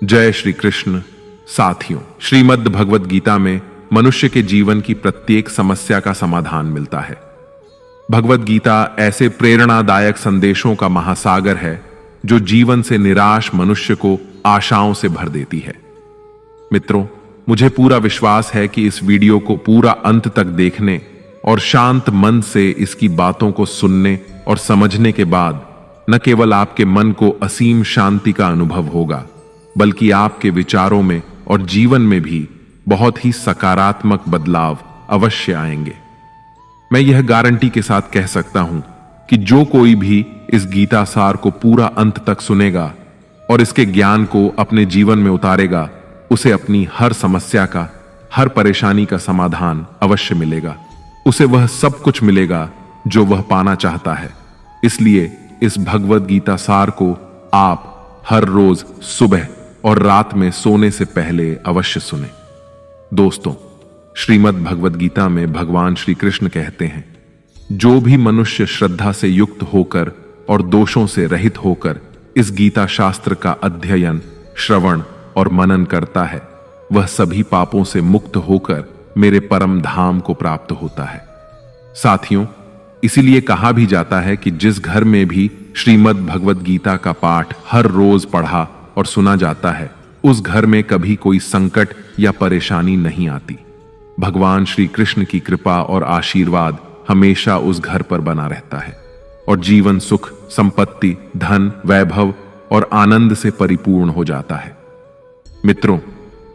जय श्री कृष्ण। साथियों, श्रीमद् भगवद गीता में मनुष्य के जीवन की प्रत्येक समस्या का समाधान मिलता है। भगवद गीता ऐसे प्रेरणादायक संदेशों का महासागर है जो जीवन से निराश मनुष्य को आशाओं से भर देती है। मित्रों, मुझे पूरा विश्वास है कि इस वीडियो को पूरा अंत तक देखने और शांत मन से इसकी बातों को सुनने और समझने के बाद न केवल आपके मन को असीम शांति का अनुभव होगा, बल्कि आपके विचारों में और जीवन में भी बहुत ही सकारात्मक बदलाव अवश्य आएंगे। मैं यह गारंटी के साथ कह सकता हूं कि जो कोई भी इस गीता सार को पूरा अंत तक सुनेगा और इसके ज्ञान को अपने जीवन में उतारेगा, उसे अपनी हर समस्या का, हर परेशानी का समाधान अवश्य मिलेगा। उसे वह सब कुछ मिलेगा जो वह पाना चाहता है। इसलिए इस भगवद गीता सार को आप हर रोज सुबह और रात में सोने से पहले अवश्य सुने। दोस्तों, श्रीमद् भगवद गीता में भगवान श्री कृष्ण कहते हैं, जो भी मनुष्य श्रद्धा से युक्त होकर और दोषों से रहित होकर इस गीता शास्त्र का अध्ययन, श्रवण और मनन करता है, वह सभी पापों से मुक्त होकर मेरे परम धाम को प्राप्त होता है। साथियों, इसीलिए कहा भी जाता है कि जिस घर में भी श्रीमद् भगवद गीता का पाठ हर रोज पढ़ा और सुना जाता है, उस घर में कभी कोई संकट या परेशानी नहीं आती। भगवान श्री कृष्ण की कृपा और आशीर्वाद हमेशा उस घर पर बना रहता है और जीवन सुख, संपत्ति, धन, वैभव और आनंद से परिपूर्ण हो जाता है। मित्रों,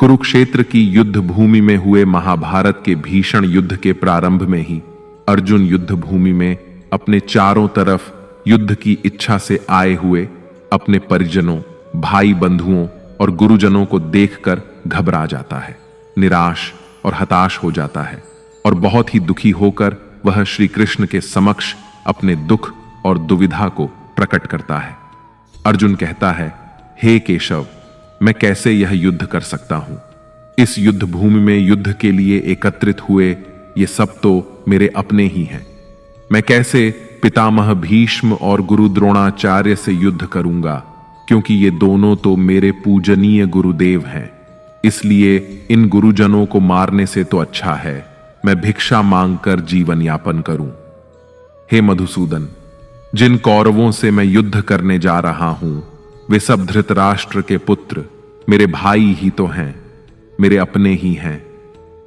कुरुक्षेत्र की युद्ध भूमि में हुए महाभारत के भीषण युद्ध के प्रारंभ में ही अर्जुन युद्ध भूमि में अपने चारों तरफ युद्ध की इच्छा से आए हुए अपने परिजनों, भाई बंधुओं और गुरुजनों को देखकर घबरा जाता है, निराश और हताश हो जाता है और बहुत ही दुखी होकर वह श्री कृष्ण के समक्ष अपने दुख और दुविधा को प्रकट करता है। अर्जुन कहता है, हे केशव, मैं कैसे यह युद्ध कर सकता हूं? इस युद्ध भूमि में युद्ध के लिए एकत्रित हुए ये सब तो मेरे अपने ही हैं। मैं कैसे पितामह भीष्म और गुरु द्रोणाचार्य से युद्ध करूंगा, क्योंकि ये दोनों तो मेरे पूजनीय गुरुदेव हैं। इसलिए इन गुरुजनों को मारने से तो अच्छा है मैं भिक्षा मांगकर जीवन यापन करूं। हे मधुसूदन, जिन कौरवों से मैं युद्ध करने जा रहा हूं, वे सब धृतराष्ट्र के पुत्र मेरे भाई ही तो हैं, मेरे अपने ही हैं।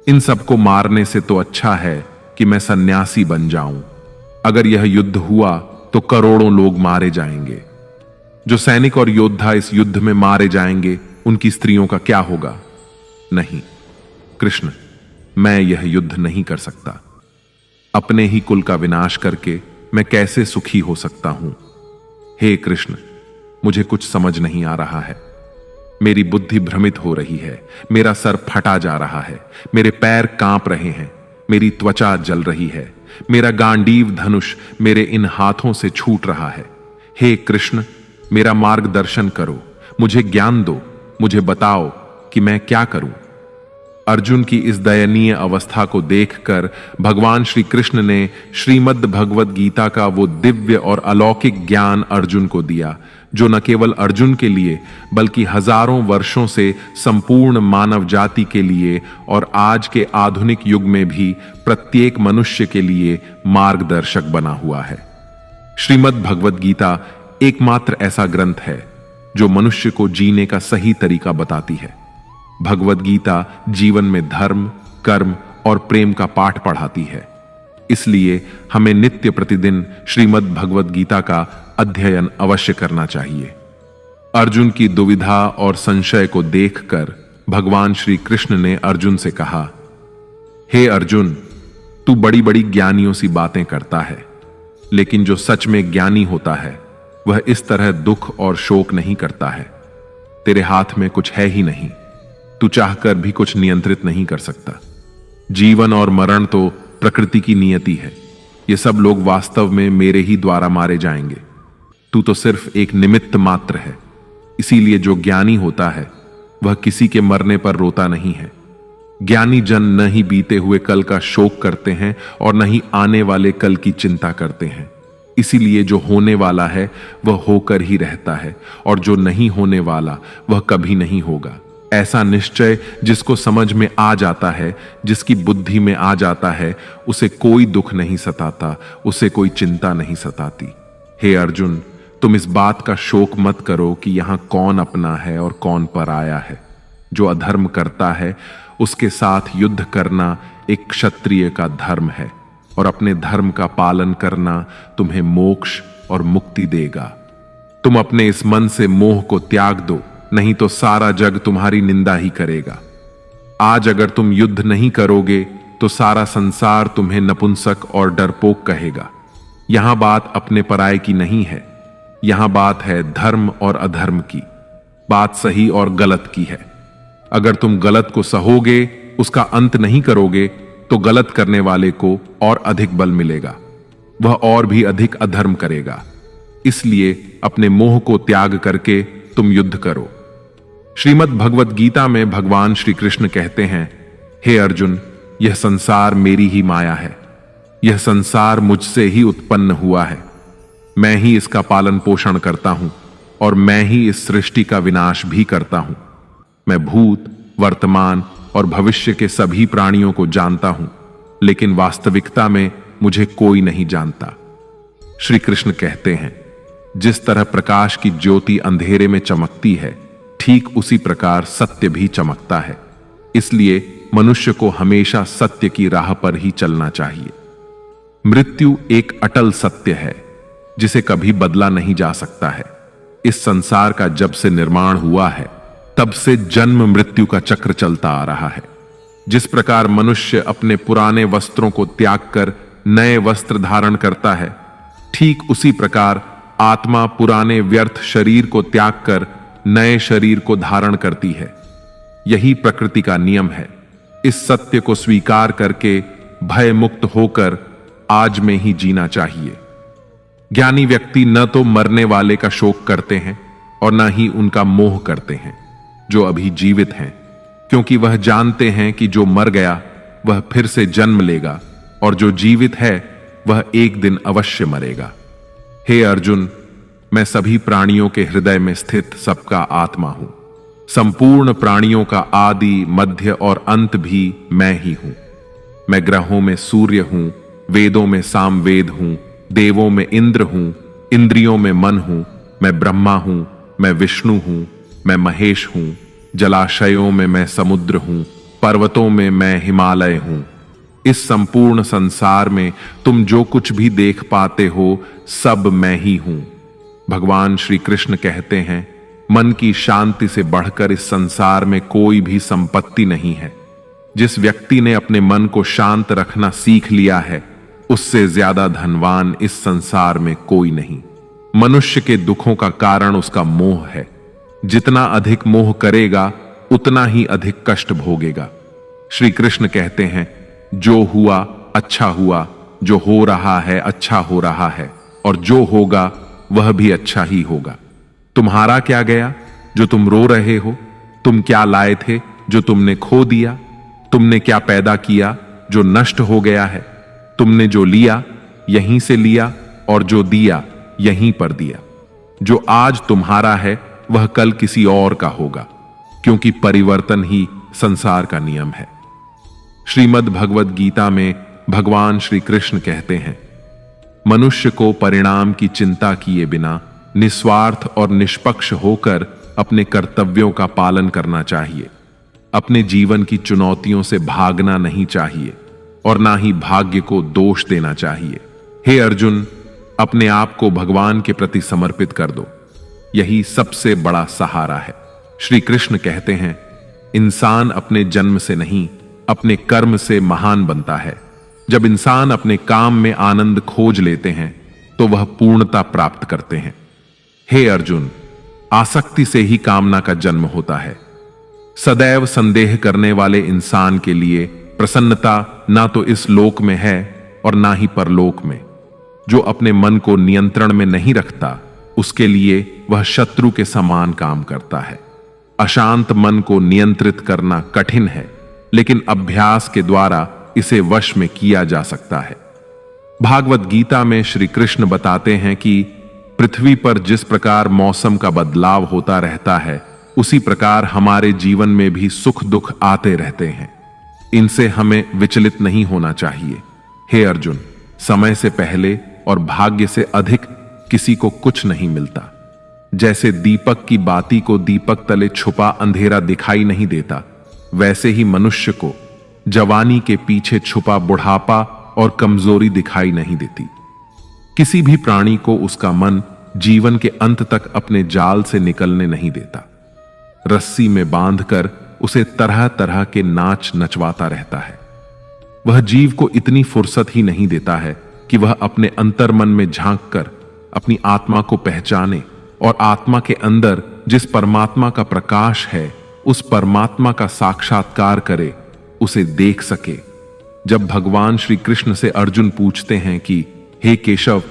इन सबको मारने से तो अच्छा है कि मैं सन्यासी बन जाऊं। अगर यह युद्ध हुआ तो करोड़ों लोग मारे जाएंगे। जो सैनिक और योद्धा इस युद्ध में मारे जाएंगे, उनकी स्त्रियों का क्या होगा? नहीं कृष्ण, मैं यह युद्ध नहीं कर सकता। अपने ही कुल का विनाश करके मैं कैसे सुखी हो सकता हूं? हे कृष्ण, मुझे कुछ समझ नहीं आ रहा है। मेरी बुद्धि भ्रमित हो रही है, मेरा सर फटा जा रहा है, मेरे पैर कांप रहे हैं, मेरी त्वचा जल रही है, मेरा गांडीव धनुष मेरे इन हाथों से छूट रहा है। हे कृष्ण, मेरा मार्गदर्शन करो, मुझे ज्ञान दो, मुझे बताओ कि मैं क्या करूं। अर्जुन की इस दयनीय अवस्था को देखकर भगवान श्री कृष्ण ने श्रीमद् भगवद गीता का वो दिव्य और अलौकिक ज्ञान अर्जुन को दिया, जो न केवल अर्जुन के लिए बल्कि हजारों वर्षों से संपूर्ण मानव जाति के लिए और आज के आधुनिक युग में भी प्रत्येक मनुष्य के लिए मार्गदर्शक बना हुआ है। श्रीमद् भगवद गीता एकमात्र ऐसा ग्रंथ है जो मनुष्य को जीने का सही तरीका बताती है। भगवद गीता जीवन में धर्म, कर्म और प्रेम का पाठ पढ़ाती है। इसलिए हमें नित्य प्रतिदिन श्रीमद् भगवद गीता का अध्ययन अवश्य करना चाहिए। अर्जुन की दुविधा और संशय को देखकर भगवान श्री कृष्ण ने अर्जुन से कहा, हे अर्जुन, तू बड़ी बड़ी ज्ञानियों सी बातें करता है, लेकिन जो सच में ज्ञानी होता है वह इस तरह दुख और शोक नहीं करता है। तेरे हाथ में कुछ है ही नहीं, तू चाहकर भी कुछ नियंत्रित नहीं कर सकता। जीवन और मरण तो प्रकृति की नियति है। ये सब लोग वास्तव में मेरे ही द्वारा मारे जाएंगे। तू तो सिर्फ एक निमित्त मात्र है। इसीलिए जो ज्ञानी होता है वह किसी के मरने पर रोता नहीं है। ज्ञानी जन न ही बीते हुए कल का शोक करते हैं और न ही आने वाले कल की चिंता करते हैं। इसीलिए जो होने वाला है वह होकर ही रहता है, और जो नहीं होने वाला वह कभी नहीं होगा। ऐसा निश्चय जिसको समझ में आ जाता है, जिसकी बुद्धि में आ जाता है, उसे कोई दुख नहीं सताता, उसे कोई चिंता नहीं सताती। हे अर्जुन, तुम इस बात का शोक मत करो कि यहां कौन अपना है और कौन पराया है। जो अधर्म करता है उसके साथ युद्ध करना एक क्षत्रिय का धर्म है, और अपने धर्म का पालन करना तुम्हें मोक्ष और मुक्ति देगा। तुम अपने इस मन से मोह को त्याग दो, नहीं तो सारा जग तुम्हारी निंदा ही करेगा। आज अगर तुम युद्ध नहीं करोगे तो सारा संसार तुम्हें नपुंसक और डरपोक कहेगा। यहां बात अपने पराये की नहीं है, यहां बात है धर्म और अधर्म की, बात सही और गलत की है। अगर तुम गलत को सहोगे, उसका अंत नहीं करोगे, तो गलत करने वाले को और अधिक बल मिलेगा, वह और भी अधिक अधर्म करेगा। इसलिए अपने मोह को त्याग करके तुम युद्ध करो। श्रीमद् भगवद गीता में भगवान श्री कृष्ण कहते हैं, हे अर्जुन, यह संसार मेरी ही माया है, यह संसार मुझसे ही उत्पन्न हुआ है। मैं ही इसका पालन पोषण करता हूं और मैं ही इस सृष्टि का विनाश भी करता हूं। मैं भूत, वर्तमान और भविष्य के सभी प्राणियों को जानता हूं, लेकिन वास्तविकता में मुझे कोई नहीं जानता। श्री कृष्ण कहते हैं, जिस तरह प्रकाश की ज्योति अंधेरे में चमकती है, ठीक उसी प्रकार सत्य भी चमकता है। इसलिए मनुष्य को हमेशा सत्य की राह पर ही चलना चाहिए। मृत्यु एक अटल सत्य है जिसे कभी बदला नहीं जा सकता है। इस संसार का जब से निर्माण हुआ है, तब से जन्म मृत्यु का चक्र चलता आ रहा है। जिस प्रकार मनुष्य अपने पुराने वस्त्रों को त्याग कर नए वस्त्र धारण करता है, ठीक उसी प्रकार आत्मा पुराने व्यर्थ शरीर को त्याग कर नए शरीर को धारण करती है। यही प्रकृति का नियम है। इस सत्य को स्वीकार करके भय मुक्त होकर आज में ही जीना चाहिए। ज्ञानी व्यक्ति न तो मरने वाले का शोक करते हैं और न ही उनका मोह करते हैं जो अभी जीवित हैं, क्योंकि वह जानते हैं कि जो मर गया वह फिर से जन्म लेगा और जो जीवित है वह एक दिन अवश्य मरेगा। हे अर्जुन, मैं सभी प्राणियों के हृदय में स्थित सबका आत्मा हूं। संपूर्ण प्राणियों का आदि, मध्य और अंत भी मैं ही हूं। मैं ग्रहों में सूर्य हूं, वेदों में सामवेद हूं, देवों में इंद्र हूं, इंद्रियों में मन हूं। मैं ब्रह्मा हूं, मैं विष्णु हूं, मैं महेश हूं। जलाशयों में मैं समुद्र हूं, पर्वतों में मैं हिमालय हूं। इस संपूर्ण संसार में तुम जो कुछ भी देख पाते हो, सब मैं ही हूं। भगवान श्री कृष्ण कहते हैं, मन की शांति से बढ़कर इस संसार में कोई भी संपत्ति नहीं है। जिस व्यक्ति ने अपने मन को शांत रखना सीख लिया है, उससे ज्यादा धनवान इस संसार में कोई नहीं। मनुष्य के दुखों का कारण उसका मोह है। जितना अधिक मोह करेगा, उतना ही अधिक कष्ट भोगेगा। श्री कृष्ण कहते हैं, जो हुआ अच्छा हुआ, जो हो रहा है अच्छा हो रहा है, और जो होगा वह भी अच्छा ही होगा। तुम्हारा क्या गया जो तुम रो रहे हो? तुम क्या लाए थे जो तुमने खो दिया? तुमने क्या पैदा किया जो नष्ट हो गया है? तुमने जो लिया यहीं से लिया, और जो दिया यहीं पर दिया। जो आज तुम्हारा है वह कल किसी और का होगा, क्योंकि परिवर्तन ही संसार का नियम है। श्रीमद् भगवद गीता में भगवान श्री कृष्ण कहते हैं, मनुष्य को परिणाम की चिंता किए बिना निस्वार्थ और निष्पक्ष होकर अपने कर्तव्यों का पालन करना चाहिए। अपने जीवन की चुनौतियों से भागना नहीं चाहिए और ना ही भाग्य को दोष देना चाहिए। हे अर्जुन, अपने आप को भगवान के प्रति समर्पित कर दो, यही सबसे बड़ा सहारा है। श्री कृष्ण कहते हैं, इंसान अपने जन्म से नहीं, अपने कर्म से महान बनता है। जब इंसान अपने काम में आनंद खोज लेते हैं तो वह पूर्णता प्राप्त करते हैं। हे अर्जुन, आसक्ति से ही कामना का जन्म होता है। सदैव संदेह करने वाले इंसान के लिए प्रसन्नता ना तो इस लोक में है और ना ही परलोक में। जो अपने मन को नियंत्रण में नहीं रखता, उसके लिए वह शत्रु के समान काम करता है। अशांत मन को नियंत्रित करना कठिन है, लेकिन अभ्यास के द्वारा इसे वश में किया जा सकता है। भागवत गीता में श्री कृष्ण बताते हैं कि पृथ्वी पर जिस प्रकार मौसम का बदलाव होता रहता है, उसी प्रकार हमारे जीवन में भी सुख दुख आते रहते हैं। इनसे हमें विचलित नहीं होना चाहिए। हे अर्जुन, समय से पहले और भाग्य से अधिक किसी को कुछ नहीं मिलता। जैसे दीपक की बाती को दीपक तले छुपा अंधेरा दिखाई नहीं देता, वैसे ही मनुष्य को जवानी के पीछे छुपा बुढ़ापा और कमजोरी दिखाई नहीं देती। किसी भी प्राणी को उसका मन जीवन के अंत तक अपने जाल से निकलने नहीं देता। रस्सी में बांधकर उसे तरह तरह के नाच नचवाता रहता है। वह जीव को इतनी फुर्सत ही नहीं देता है कि वह अपने अंतर्मन में झांक कर अपनी आत्मा को पहचाने और आत्मा के अंदर जिस परमात्मा का प्रकाश है, उस परमात्मा का साक्षात्कार करे, उसे देख सके। जब भगवान श्री कृष्ण से अर्जुन पूछते हैं कि हे केशव,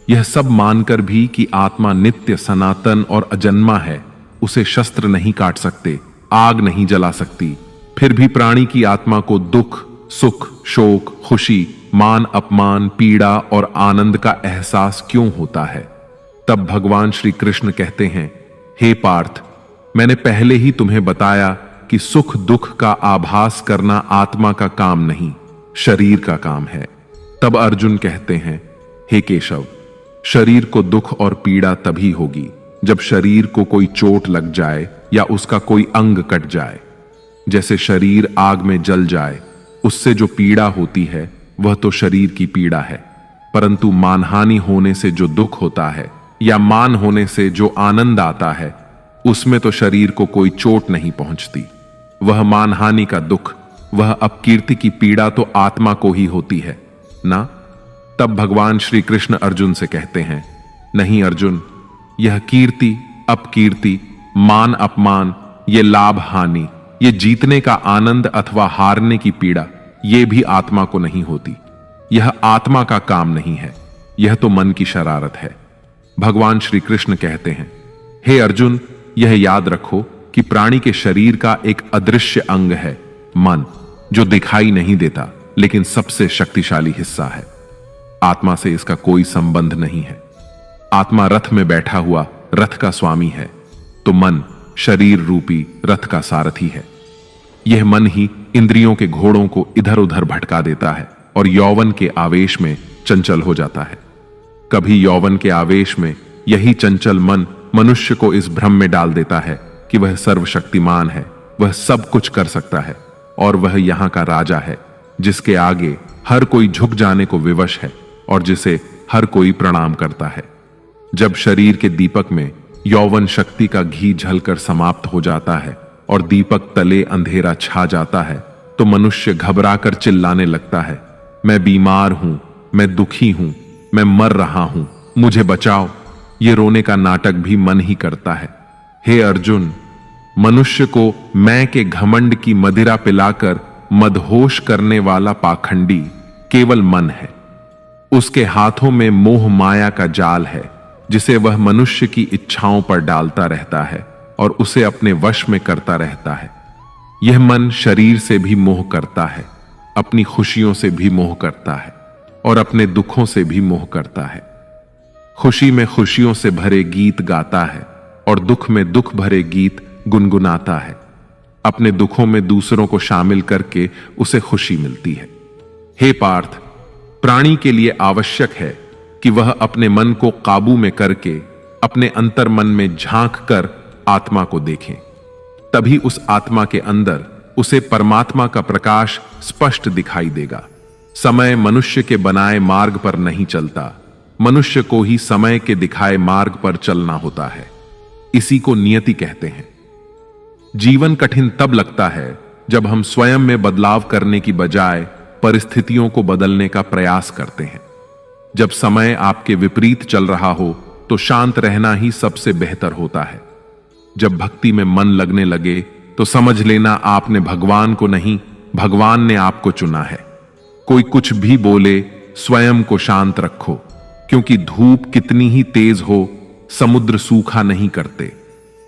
यह सब मानकर भी कि आत्मा नित्य सनातन और अजन्मा है, उसे शस्त्र नहीं काट सकते, आग नहीं जला सकती, फिर भी प्राणी की आत्मा को दुख, सुख, शोक, खुशी, मान अपमान, पीड़ा और आनंद का एहसास क्यों होता है? तब भगवान श्री कृष्ण कहते हैं, हे पार्थ, मैंने पहले ही तुम्हें बताया कि सुख दुख का आभास करना आत्मा का काम नहीं, शरीर का काम है। तब अर्जुन कहते हैं, हे केशव, शरीर को दुख और पीड़ा तभी होगी जब शरीर को कोई चोट लग जाए या उसका कोई अंग कट जाए। जैसे शरीर आग में जल जाए, उससे जो पीड़ा होती है वह तो शरीर की पीड़ा है, परंतु मानहानि होने से जो दुख होता है या मान होने से जो आनंद आता है, उसमें तो शरीर को कोई चोट नहीं पहुंचती। वह मानहानि का दुख, वह अपकीर्ति की पीड़ा तो आत्मा को ही होती है ना। तब भगवान श्री कृष्ण अर्जुन से कहते हैं, नहीं अर्जुन, यह कीर्ति अपकीर्ति, मान अपमान, ये लाभ हानि, ये जीतने का आनंद अथवा हारने की पीड़ा, ये भी आत्मा को नहीं होती। यह आत्मा का काम नहीं है, यह तो मन की शरारत है। भगवान श्री कृष्ण कहते हैं, हे अर्जुन, यह याद रखो कि प्राणी के शरीर का एक अदृश्य अंग है, मन, जो दिखाई नहीं देता लेकिन सबसे शक्तिशाली हिस्सा है। आत्मा से इसका कोई संबंध नहीं है। आत्मा रथ में बैठा हुआ रथ का स्वामी है, तो मन शरीर रूपी रथ का सारथी है। यह मन ही इंद्रियों के घोड़ों को इधर उधर भटका देता है और यौवन के आवेश में चंचल हो जाता है। कभी यौवन के आवेश में यही चंचल मन मनुष्य को इस भ्रम में डाल देता है कि वह सर्वशक्तिमान है, वह सब कुछ कर सकता है और वह यहां का राजा है, जिसके आगे हर कोई झुक जाने को विवश है और जिसे हर कोई प्रणाम करता है। जब शरीर के दीपक में यौवन शक्ति का घी झलकर समाप्त हो जाता है और दीपक तले अंधेरा छा जाता है, तो मनुष्य घबराकर चिल्लाने लगता है, मैं बीमार हूं, मैं दुखी हूं, मैं मर रहा हूं, मुझे बचाओ। ये रोने का नाटक भी मन ही करता है। हे अर्जुन, मनुष्य को मैं के घमंड की मदिरा पिलाकर मदहोश करने वाला पाखंडी केवल मन है। उसके हाथों में मोह माया का जाल है, जिसे वह मनुष्य की इच्छाओं पर डालता रहता है और उसे अपने वश में करता रहता है। यह मन शरीर से भी मोह करता है, अपनी खुशियों से भी मोह करता है और अपने दुखों से भी मोह करता है। खुशी में खुशियों से भरे गीत गाता है और दुख में दुख भरे गीत गुनगुनाता है। अपने दुखों में दूसरों को शामिल करके उसे खुशी मिलती है। हे पार्थ, प्राणी के लिए आवश्यक है कि वह अपने मन को काबू में करके अपने अंतर मन में झांक कर आत्मा को देखें। तभी उस आत्मा के अंदर उसे परमात्मा का प्रकाश स्पष्ट दिखाई देगा। समय मनुष्य के बनाए मार्ग पर नहीं चलता, मनुष्य को ही समय के दिखाए मार्ग पर चलना होता है। इसी को नियति कहते हैं। जीवन कठिन तब लगता है जब हम स्वयं में बदलाव करने की बजाय परिस्थितियों को बदलने का प्रयास करते हैं। जब समय आपके विपरीत चल रहा हो तो शांत रहना ही सबसे बेहतर होता है। जब भक्ति में मन लगने लगे तो समझ लेना आपने भगवान को नहीं, भगवान ने आपको चुना है। कोई कुछ भी बोले, स्वयं को शांत रखो, क्योंकि धूप कितनी ही तेज हो, समुद्र सूखा नहीं करते।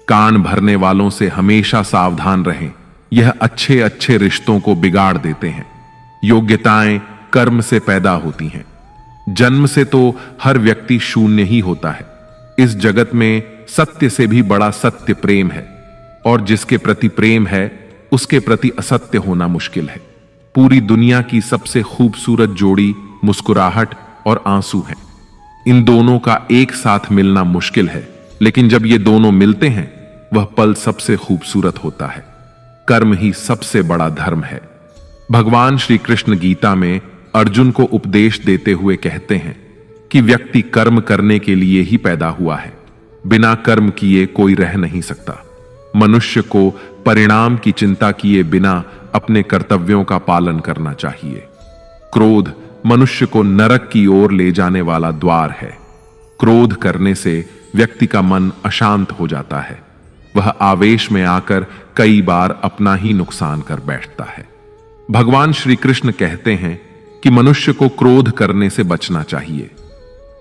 कान भरने वालों से हमेशा सावधान रहें, यह अच्छे अच्छे रिश्तों को बिगाड़ देते हैं। योग्यताएं कर्म से पैदा होती हैं। जन्म से तो हर व्यक्ति शून्य ही होता है। इस जगत में सत्य से भी बड़ा सत्य प्रेम है, और जिसके प्रति प्रेम है उसके प्रति असत्य होना मुश्किल है। पूरी दुनिया की सबसे खूबसूरत जोड़ी मुस्कुराहट और आंसू है। इन दोनों का एक साथ मिलना मुश्किल है, लेकिन जब ये दोनों मिलते हैं वह पल सबसे खूबसूरत होता है। कर्म ही सबसे बड़ा धर्म है। भगवान श्री कृष्ण गीता में अर्जुन को उपदेश देते हुए कहते हैं कि व्यक्ति कर्म करने के लिए ही पैदा हुआ है। बिना कर्म किए कोई रह नहीं सकता। मनुष्य को परिणाम की चिंता किए बिना अपने कर्तव्यों का पालन करना चाहिए। क्रोध मनुष्य को नरक की ओर ले जाने वाला द्वार है। क्रोध करने से व्यक्ति का मन अशांत हो जाता है। वह आवेश में आकर कई बार अपना ही नुकसान कर बैठता है। भगवान श्री कृष्ण कहते हैं कि मनुष्य को क्रोध करने से बचना चाहिए।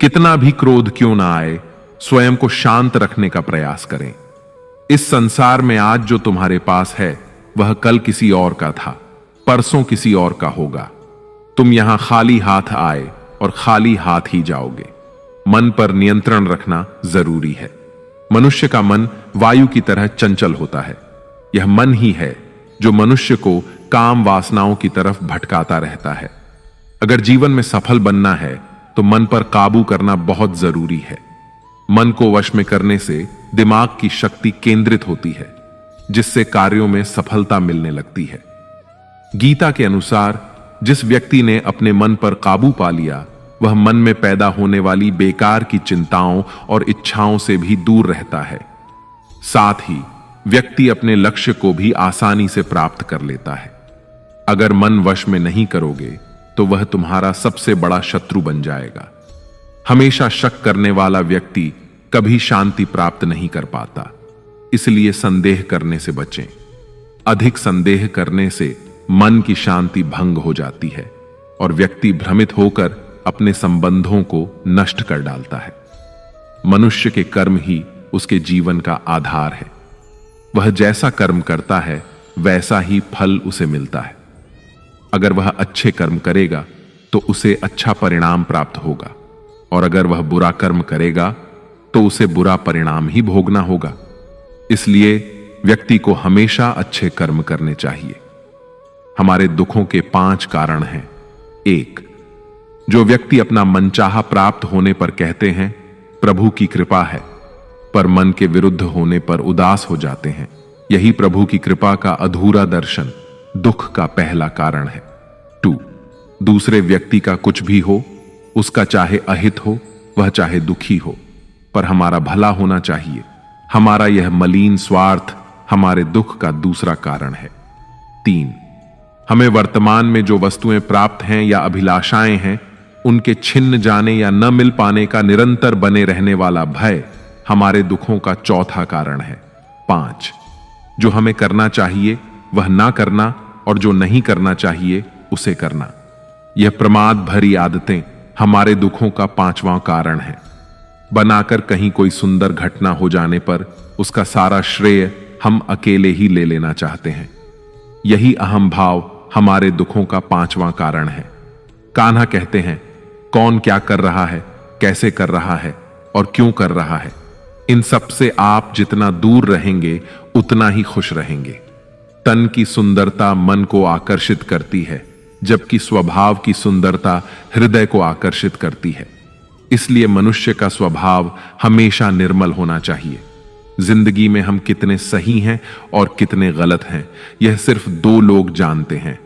कितना भी क्रोध क्यों ना आए, स्वयं को शांत रखने का प्रयास करें। इस संसार में आज जो तुम्हारे पास है वह कल किसी और का था, परसों किसी और का होगा। तुम यहां खाली हाथ आए और खाली हाथ ही जाओगे। मन पर नियंत्रण रखना जरूरी है। मनुष्य का मन वायु की तरह चंचल होता है। यह मन ही है जो मनुष्य को काम वासनाओं की तरफ भटकाता रहता है। अगर जीवन में सफल बनना है तो मन पर काबू करना बहुत जरूरी है। मन को वश में करने से दिमाग की शक्ति केंद्रित होती है, जिससे कार्यों में सफलता मिलने लगती है। गीता के अनुसार जिस व्यक्ति ने अपने मन पर काबू पा लिया वह मन में पैदा होने वाली बेकार की चिंताओं और इच्छाओं से भी दूर रहता है। साथ ही व्यक्ति अपने लक्ष्य को भी आसानी से प्राप्त कर लेता है। अगर मन वश में नहीं करोगे तो वह तुम्हारा सबसे बड़ा शत्रु बन जाएगा। हमेशा शक करने वाला व्यक्ति कभी शांति प्राप्त नहीं कर पाता। इसलिए संदेह करने से बचें। अधिक संदेह करने से मन की शांति भंग हो जाती है और व्यक्ति भ्रमित होकर अपने संबंधों को नष्ट कर डालता है। मनुष्य के कर्म ही उसके जीवन का आधार है। वह जैसा कर्म करता है वैसा ही फल उसे मिलता है। अगर वह अच्छे कर्म करेगा तो उसे अच्छा परिणाम प्राप्त होगा, और अगर वह बुरा कर्म करेगा तो उसे बुरा परिणाम ही भोगना होगा। इसलिए व्यक्ति को हमेशा अच्छे कर्म करने चाहिए। हमारे दुखों के 5 कारण हैं। 1. जो व्यक्ति अपना मनचाहा प्राप्त होने पर कहते हैं प्रभु की कृपा है, पर मन के विरुद्ध होने पर उदास हो जाते हैं, यही प्रभु की कृपा का अधूरा दर्शन दुख का पहला कारण है। 2. दूसरे व्यक्ति का कुछ भी हो, उसका चाहे अहित हो वह चाहे दुखी हो, पर हमारा भला होना चाहिए। हमारा यह मलिन स्वार्थ हमारे दुख का दूसरा कारण है। 3. हमें वर्तमान में जो वस्तुएं प्राप्त हैं या अभिलाषाएं हैं उनके छिन्न जाने या न मिल पाने का निरंतर बने रहने वाला भय हमारे दुखों का चौथा कारण है। 5. जो हमें करना चाहिए वह ना करना और जो नहीं करना चाहिए उसे करना। यह प्रमाद भरी आदतें हमारे दुखों का 5वां कारण है। बनाकर कहीं कोई सुंदर घटना हो जाने पर उसका सारा श्रेय हम अकेले ही ले लेना चाहते हैं। यही अहम भाव हमारे दुखों का 5वां कारण है। कान्हा कहते हैं कौन क्या कर रहा है, कैसे कर रहा है और क्यों कर रहा है, इन सब से आप जितना दूर रहेंगे उतना ही खुश रहेंगे। तन की सुंदरता मन को आकर्षित करती है, जबकि स्वभाव की सुंदरता हृदय को आकर्षित करती है। इसलिए मनुष्य का स्वभाव हमेशा निर्मल होना चाहिए। जिंदगी में हम कितने सही हैं और कितने गलत हैं यह सिर्फ 2 लोग जानते हैं,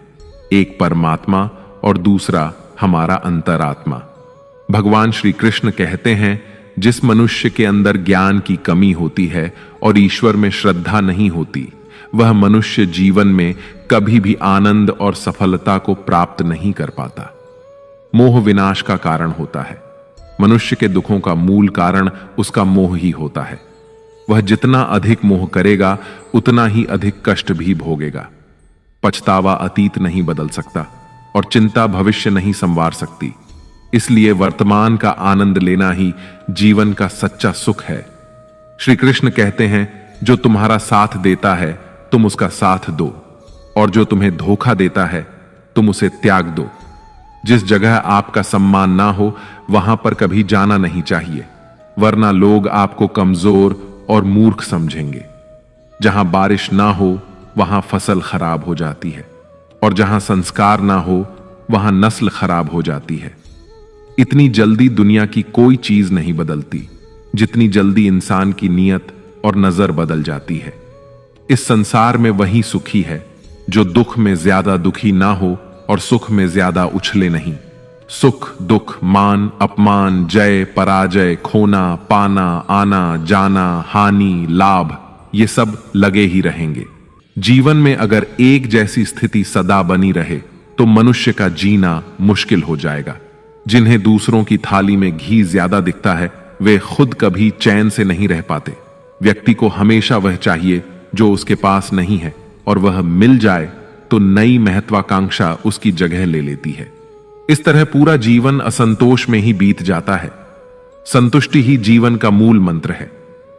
एक परमात्मा और दूसरा हमारा अंतरात्मा। भगवान श्री कृष्ण कहते हैं जिस मनुष्य के अंदर ज्ञान की कमी होती है और ईश्वर में श्रद्धा नहीं होती वह मनुष्य जीवन में कभी भी आनंद और सफलता को प्राप्त नहीं कर पाता। मोह विनाश का कारण होता है। मनुष्य के दुखों का मूल कारण उसका मोह ही होता है। वह जितना अधिक मोह करेगा उतना ही अधिक कष्ट भी भोगेगा। पछतावा अतीत नहीं बदल सकता और चिंता भविष्य नहीं संवार सकती। इसलिए वर्तमान का आनंद लेना ही जीवन का सच्चा सुख है। श्री कृष्ण कहते हैं जो तुम्हारा साथ देता है तुम उसका साथ दो, और जो तुम्हें धोखा देता है तुम उसे त्याग दो। जिस जगह आपका सम्मान ना हो वहां पर कभी जाना नहीं चाहिए, वरना लोग आपको कमजोर और मूर्ख समझेंगे। जहां बारिश ना हो वहां फसल खराब हो जाती है, और जहां संस्कार ना हो वहां नस्ल खराब हो जाती है। इतनी जल्दी दुनिया की कोई चीज नहीं बदलती जितनी जल्दी इंसान की नीयत और नजर बदल जाती है। इस संसार में वही सुखी है जो दुख में ज्यादा दुखी ना हो और सुख में ज्यादा उछले नहीं। सुख दुख, मान अपमान, जय पराजय, खोना पाना, आना जाना, हानि लाभ, ये सब लगे ही रहेंगे। जीवन में अगर एक जैसी स्थिति सदा बनी रहे तो मनुष्य का जीना मुश्किल हो जाएगा। जिन्हें दूसरों की थाली में घी ज्यादा दिखता है वे खुद कभी चैन से नहीं रह पाते। व्यक्ति को हमेशा वह चाहिए जो उसके पास नहीं है, और वह मिल जाए तो नई महत्वाकांक्षा उसकी जगह ले लेती है। इस तरह पूरा जीवन असंतोष में ही बीत जाता है। संतुष्टि ही जीवन का मूल मंत्र है।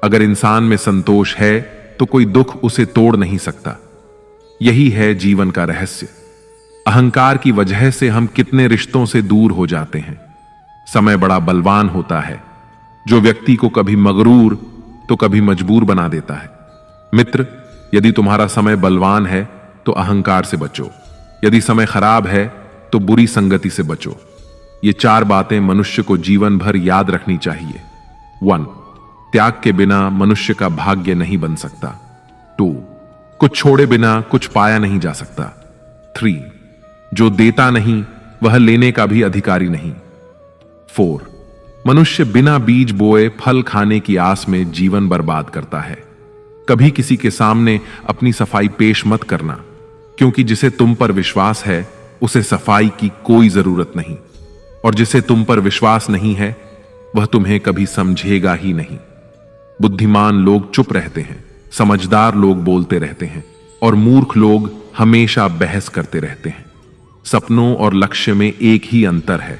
अगर इंसान में संतोष है तो कोई दुख उसे तोड़ नहीं सकता। यही है जीवन का रहस्य। अहंकार की वजह से हम कितने रिश्तों से दूर हो जाते हैं। समय बड़ा बलवान होता है जो व्यक्ति को कभी मगरूर तो कभी मजबूर बना देता है। मित्र, यदि तुम्हारा समय बलवान है तो अहंकार से बचो, यदि समय खराब है तो बुरी संगति से बचो। ये 4 बातें मनुष्य को जीवन भर याद रखनी चाहिए। 1. त्याग के बिना मनुष्य का भाग्य नहीं बन सकता। 2. कुछ छोड़े बिना कुछ पाया नहीं जा सकता। 3. जो देता नहीं वह लेने का भी अधिकारी नहीं। 4. मनुष्य बिना बीज बोए फल खाने की आस में जीवन बर्बाद करता है। कभी किसी के सामने अपनी सफाई पेश मत करना, क्योंकि जिसे तुम पर विश्वास है उसे सफाई की कोई जरूरत नहीं, और जिसे तुम पर विश्वास नहीं है वह तुम्हें कभी समझेगा ही नहीं। बुद्धिमान लोग चुप रहते हैं, समझदार लोग बोलते रहते हैं, और मूर्ख लोग हमेशा बहस करते रहते हैं। सपनों और लक्ष्य में एक ही अंतर है।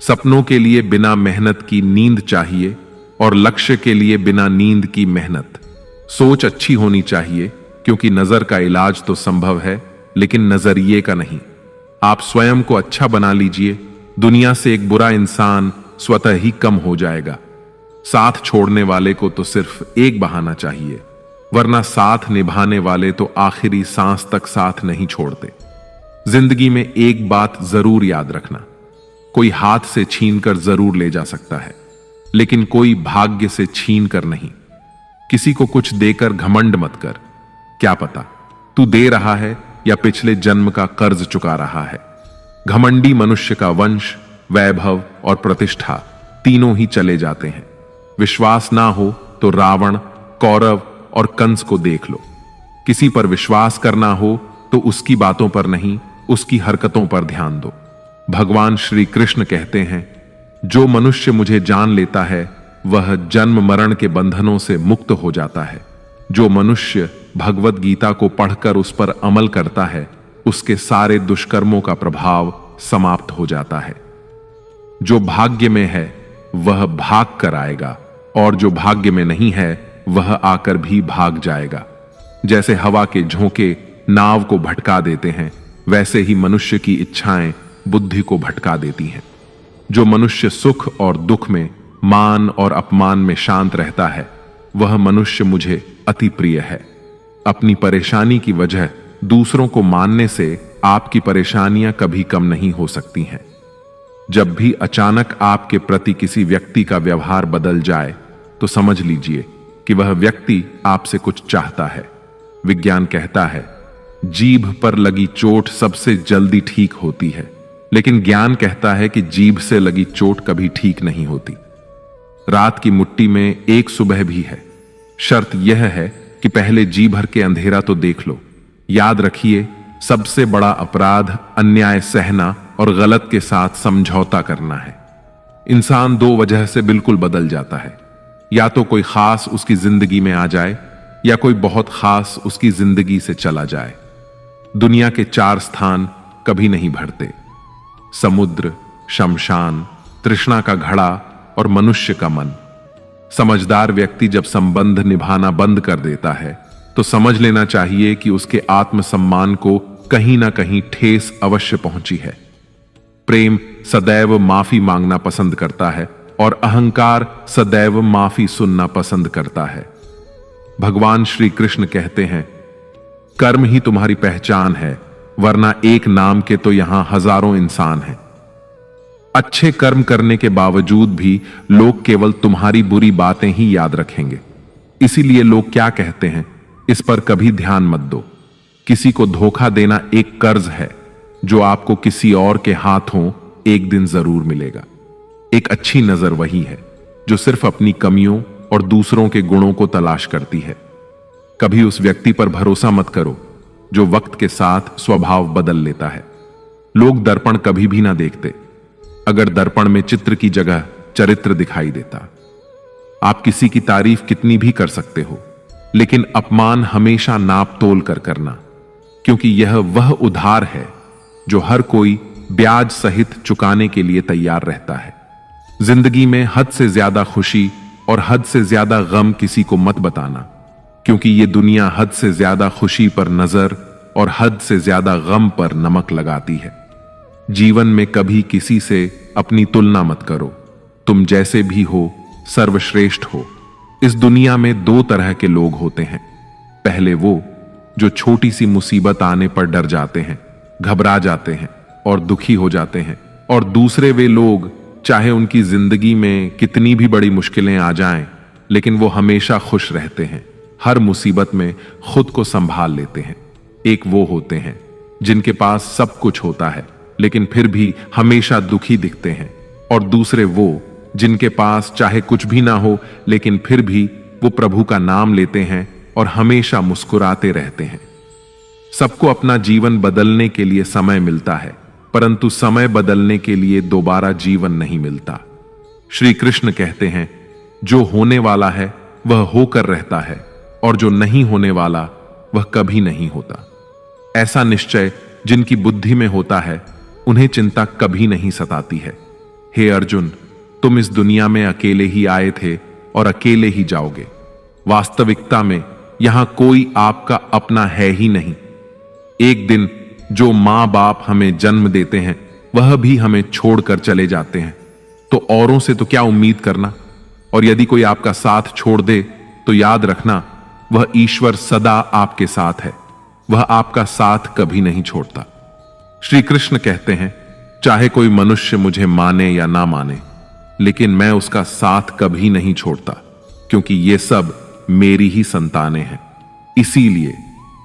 सपनों के लिए बिना मेहनत की नींद चाहिए, और लक्ष्य के लिए बिना नींद की मेहनत। सोच अच्छी होनी चाहिए, क्योंकि नजर का इलाज तो संभव है लेकिन नजरिए का नहीं। आप स्वयं को अच्छा बना लीजिए, दुनिया से एक बुरा इंसान स्वतः ही कम हो जाएगा। साथ छोड़ने वाले को तो सिर्फ एक बहाना चाहिए, वरना साथ निभाने वाले तो आखिरी सांस तक साथ नहीं छोड़ते। जिंदगी में एक बात जरूर याद रखना, कोई हाथ से छीनकर जरूर ले जा सकता है, लेकिन कोई भाग्य से छीन कर नहीं। किसी को कुछ देकर घमंड मत कर, क्या पता तू दे रहा है या पिछले जन्म का कर्ज चुका रहा है। घमंडी मनुष्य का वंश, वैभव और प्रतिष्ठा तीनों ही चले जाते हैं। विश्वास ना हो तो रावण, कौरव और कंस को देख लो। किसी पर विश्वास करना हो तो उसकी बातों पर नहीं, उसकी हरकतों पर ध्यान दो। भगवान श्री कृष्ण कहते हैं, जो मनुष्य मुझे जान लेता है वह जन्म मरण के बंधनों से मुक्त हो जाता है। जो मनुष्य भगवत गीता को पढ़कर उस पर अमल करता है उसके सारे दुष्कर्मों का प्रभाव समाप्त हो जाता है। जो भाग्य में है वह भाग कर आएगा, और जो भाग्य में नहीं है वह आकर भी भाग जाएगा। जैसे हवा के झोंके नाव को भटका देते हैं, वैसे ही मनुष्य की इच्छाएं बुद्धि को भटका देती हैं। जो मनुष्य सुख और दुख में, मान और अपमान में शांत रहता है वह मनुष्य मुझे अति प्रिय है। अपनी परेशानी की वजह दूसरों को मानने से आपकी परेशानियां कभी कम नहीं हो सकती हैं। जब भी अचानक आपके प्रति किसी व्यक्ति का व्यवहार बदल जाए तो समझ लीजिए कि वह व्यक्ति आपसे कुछ चाहता है। विज्ञान कहता है, जीभ पर लगी चोट सबसे जल्दी ठीक होती है, लेकिन ज्ञान कहता है कि जीभ से लगी चोट कभी ठीक नहीं होती। रात की मुट्ठी में एक सुबह भी है। शर्त यह है कि पहले जी भर के अंधेरा तो देख लो। याद रखिए, सबसे बड़ा अपराध अन्याय सहना और गलत के साथ समझौता करना है। इंसान 2 वजह से बिल्कुल बदल जाता है, या तो कोई खास उसकी जिंदगी में आ जाए या कोई बहुत खास उसकी जिंदगी से चला जाए। दुनिया के 4 स्थान कभी नहीं भरते: समुद्र, शमशान, तृष्णा का घड़ा और मनुष्य का मन। समझदार व्यक्ति जब संबंध निभाना बंद कर देता है तो समझ लेना चाहिए कि उसके आत्मसम्मान को कहीं ना कहीं ठेस अवश्य पहुंची है। प्रेम सदैव माफी मांगना पसंद करता है और अहंकार सदैव माफी सुनना पसंद करता है। भगवान श्री कृष्ण कहते हैं, कर्म ही तुम्हारी पहचान है, वरना एक नाम के तो यहां हजारों इंसान हैं। अच्छे कर्म करने के बावजूद भी लोग केवल तुम्हारी बुरी बातें ही याद रखेंगे। इसीलिए लोग क्या कहते हैं, इस पर कभी ध्यान मत दो। किसी को धोखा देना एक कर्ज है जो आपको किसी और के हाथों एक दिन जरूर मिलेगा। एक अच्छी नजर वही है जो सिर्फ अपनी कमियों और दूसरों के गुणों को तलाश करती है। कभी उस व्यक्ति पर भरोसा मत करो जो वक्त के साथ स्वभाव बदल लेता है। लोग दर्पण कभी भी ना देखते, अगर दर्पण में चित्र की जगह चरित्र दिखाई देता। आप किसी की तारीफ कितनी भी कर सकते हो, लेकिन अपमान हमेशा नाप तोल कर करना, क्योंकि यह वह उधार है जो हर कोई ब्याज सहित चुकाने के लिए तैयार रहता है। जिंदगी में हद से ज्यादा खुशी और हद से ज्यादा गम किसी को मत बताना, क्योंकि यह दुनिया हद से ज्यादा खुशी पर नजर और हद से ज्यादा गम पर नमक लगाती है। जीवन में कभी किसी से अपनी तुलना मत करो। तुम जैसे भी हो सर्वश्रेष्ठ हो। इस दुनिया में दो तरह के लोग होते हैं। पहले वो जो छोटी सी मुसीबत आने पर डर जाते हैं, घबरा जाते हैं और दुखी हो जाते हैं, और दूसरे वे लोग चाहे उनकी जिंदगी में कितनी भी बड़ी मुश्किलें आ जाएं, लेकिन वो हमेशा खुश रहते हैं, हर मुसीबत में खुद को संभाल लेते हैं। एक वो होते हैं जिनके पास सब कुछ होता है लेकिन फिर भी हमेशा दुखी दिखते हैं, और दूसरे वो जिनके पास चाहे कुछ भी ना हो लेकिन फिर भी वो प्रभु का नाम लेते हैं और हमेशा मुस्कुराते रहते हैं। सबको अपना जीवन बदलने के लिए समय मिलता है, परंतु समय बदलने के लिए दोबारा जीवन नहीं मिलता। श्री कृष्ण कहते हैं, जो होने वाला है वह होकर रहता है और जो नहीं होने वाला वह कभी नहीं होता। ऐसा निश्चय जिनकी बुद्धि में होता है उन्हें चिंता कभी नहीं सताती है। हे अर्जुन, तुम इस दुनिया में अकेले ही आए थे और अकेले ही जाओगे। वास्तविकता में यहां कोई आपका अपना है ही नहीं। एक दिन जो मां बाप हमें जन्म देते हैं वह भी हमें छोड़कर चले जाते हैं, तो औरों से तो क्या उम्मीद करना। और यदि कोई आपका साथ छोड़ दे तो याद रखना, वह ईश्वर सदा आपके साथ है, वह आपका साथ कभी नहीं छोड़ता। श्री कृष्ण कहते हैं, चाहे कोई मनुष्य मुझे माने या ना माने, लेकिन मैं उसका साथ कभी नहीं छोड़ता, क्योंकि ये सब मेरी ही संतानें हैं। इसीलिए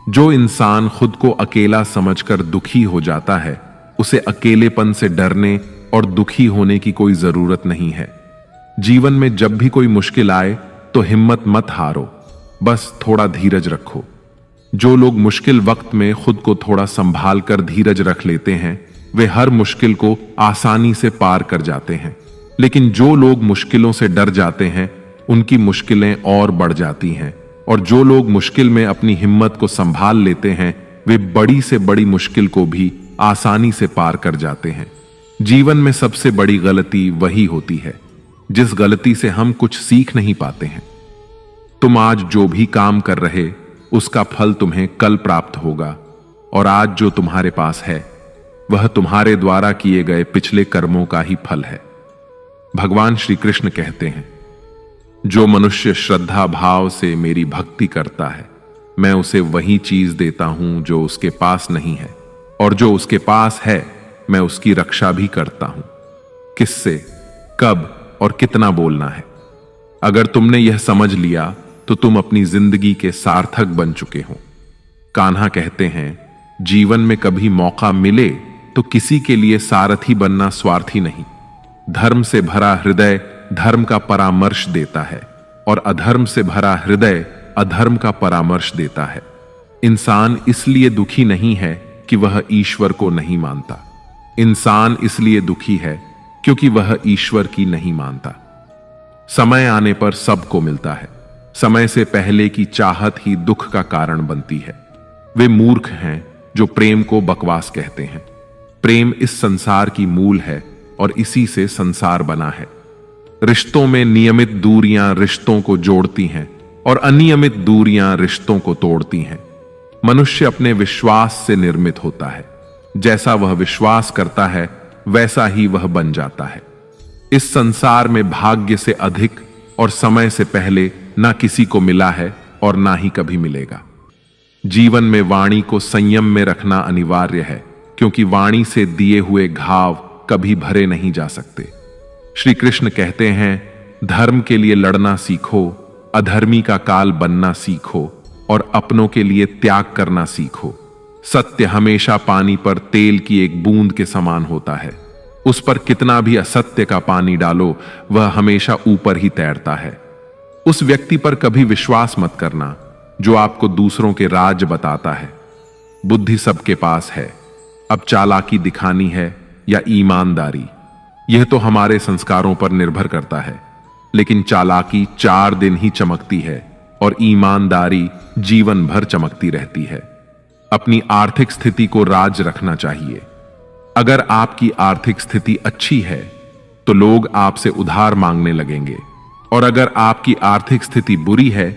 जो इंसान खुद को अकेला समझकर दुखी हो जाता है, उसे अकेलेपन से डरने और दुखी होने की कोई जरूरत नहीं है। जीवन में जब भी कोई मुश्किल आए तो हिम्मत मत हारो, बस थोड़ा धीरज रखो। जो लोग मुश्किल वक्त में खुद को थोड़ा संभाल कर धीरज रख लेते हैं, वे हर मुश्किल को आसानी से पार कर जाते हैं। लेकिन जो लोग मुश्किलों से डर जाते हैं, उनकी मुश्किलें और बढ़ जाती हैं, और जो लोग मुश्किल में अपनी हिम्मत को संभाल लेते हैं, वे बड़ी से बड़ी मुश्किल को भी आसानी से पार कर जाते हैं। जीवन में सबसे बड़ी गलती वही होती है जिस गलती से हम कुछ सीख नहीं पाते हैं। तुम आज जो भी काम कर रहे उसका फल तुम्हें कल प्राप्त होगा, और आज जो तुम्हारे पास है वह तुम्हारे द्वारा किए गए पिछले कर्मों का ही फल है। भगवान श्री कृष्ण कहते हैं, जो मनुष्य श्रद्धा भाव से मेरी भक्ति करता है, मैं उसे वही चीज देता हूं जो उसके पास नहीं है, और जो उसके पास है मैं उसकी रक्षा भी करता हूं। किससे, कब और कितना बोलना है। अगर तुमने यह समझ लिया तो तुम अपनी जिंदगी के सार्थक बन चुके हो। कान्हा कहते हैं, जीवन में कभी मौका मिले तो किसी के लिए सारथी बनना स्वार्थी नहीं। धर्म से भरा हृदय धर्म का परामर्श देता है, और अधर्म से भरा हृदय अधर्म का परामर्श देता है। इंसान इसलिए दुखी नहीं है कि वह ईश्वर को नहीं मानता। इंसान इसलिए दुखी है क्योंकि वह ईश्वर की नहीं मानता। समय आने पर सबको मिलता है। समय से पहले की चाहत ही दुख का कारण बनती है। वे मूर्ख हैं जो प्रेम को बकवास कहते हैं। प्रेम इस संसार की मूल है और इसी से संसार बना है। रिश्तों में नियमित दूरियां रिश्तों को जोड़ती हैं और अनियमित दूरियां रिश्तों को तोड़ती हैं। मनुष्य अपने विश्वास से निर्मित होता है। जैसा वह विश्वास करता है वैसा ही वह बन जाता है। इस संसार में भाग्य से अधिक और समय से पहले ना किसी को मिला है और ना ही कभी मिलेगा। जीवन में वाणी को संयम में रखना अनिवार्य है, क्योंकि वाणी से दिए हुए घाव कभी भरे नहीं जा सकते। श्री कृष्ण कहते हैं, धर्म के लिए लड़ना सीखो, अधर्मी का काल बनना सीखो और अपनों के लिए त्याग करना सीखो। सत्य हमेशा पानी पर तेल की एक बूंद के समान होता है। उस पर कितना भी असत्य का पानी डालो, वह हमेशा ऊपर ही तैरता है। उस व्यक्ति पर कभी विश्वास मत करना जो आपको दूसरों के राज बताता है। बुद्धि सबके पास है, अब चालाकी दिखानी है या ईमानदारी, यह तो हमारे संस्कारों पर निर्भर करता है। लेकिन चालाकी 4 दिन ही चमकती है और ईमानदारी जीवन भर चमकती रहती है। अपनी आर्थिक स्थिति को राज रखना चाहिए। अगर आपकी आर्थिक स्थिति अच्छी है तो लोग आपसे उधार मांगने लगेंगे, और अगर आपकी आर्थिक स्थिति बुरी है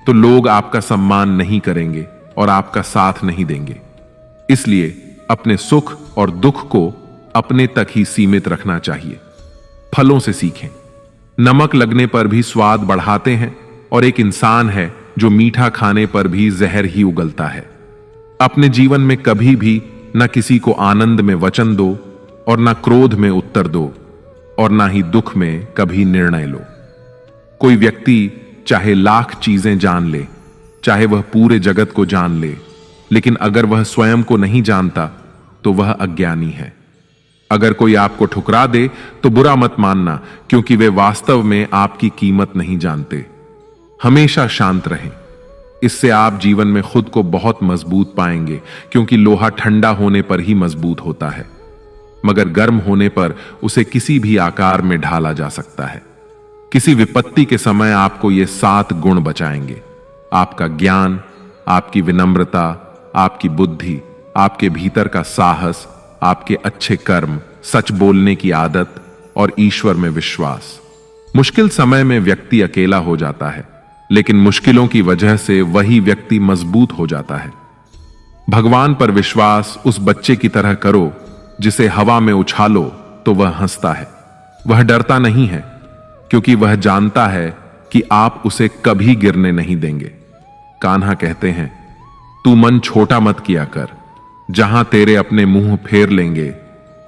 तो लोग आपका सम्मान नहीं करेंगे और आपका साथ नहीं देंगे। इसलिए अपने सुख और दुख को अपने तक ही सीमित रखना चाहिए। फलों से सीखें। नमक लगने पर भी स्वाद बढ़ाते हैं, और एक इंसान है जो मीठा खाने पर भी जहर ही उगलता है। अपने जीवन में कभी भी न किसी को आनंद में वचन दो और न क्रोध में उत्तर दो, और न ही दुख में कभी निर्णय लो। कोई व्यक्ति चाहे लाख चीजें जान ले, चाहे वह पूरे जगत को जान ले, लेकिन अगर वह स्वयं को नहीं जानता तो वह अज्ञानी है। अगर कोई आपको ठुकरा दे तो बुरा मत मानना, क्योंकि वे वास्तव में आपकी कीमत नहीं जानते। हमेशा शांत रहें। इससे आप जीवन में खुद को बहुत मजबूत पाएंगे, क्योंकि लोहा ठंडा होने पर ही मजबूत होता है, मगर गर्म होने पर उसे किसी भी आकार में ढाला जा सकता है। किसी विपत्ति के समय आपको ये 7 गुण बचाएंगे: आपका ज्ञान, आपकी विनम्रता, आपकी बुद्धि, आपके भीतर का साहस, आपके अच्छे कर्म, सच बोलने की आदत और ईश्वर में विश्वास। मुश्किल समय में व्यक्ति अकेला हो जाता है, लेकिन मुश्किलों की वजह से वही व्यक्ति मजबूत हो जाता है। भगवान पर विश्वास उस बच्चे की तरह करो जिसे हवा में उछालो तो वह हंसता है। वह डरता नहीं है, क्योंकि वह जानता है कि आप उसे कभी गिरने नहीं देंगे। कान्हा कहते हैं, तू मन छोटा मत किया कर, जहां तेरे अपने मुंह फेर लेंगे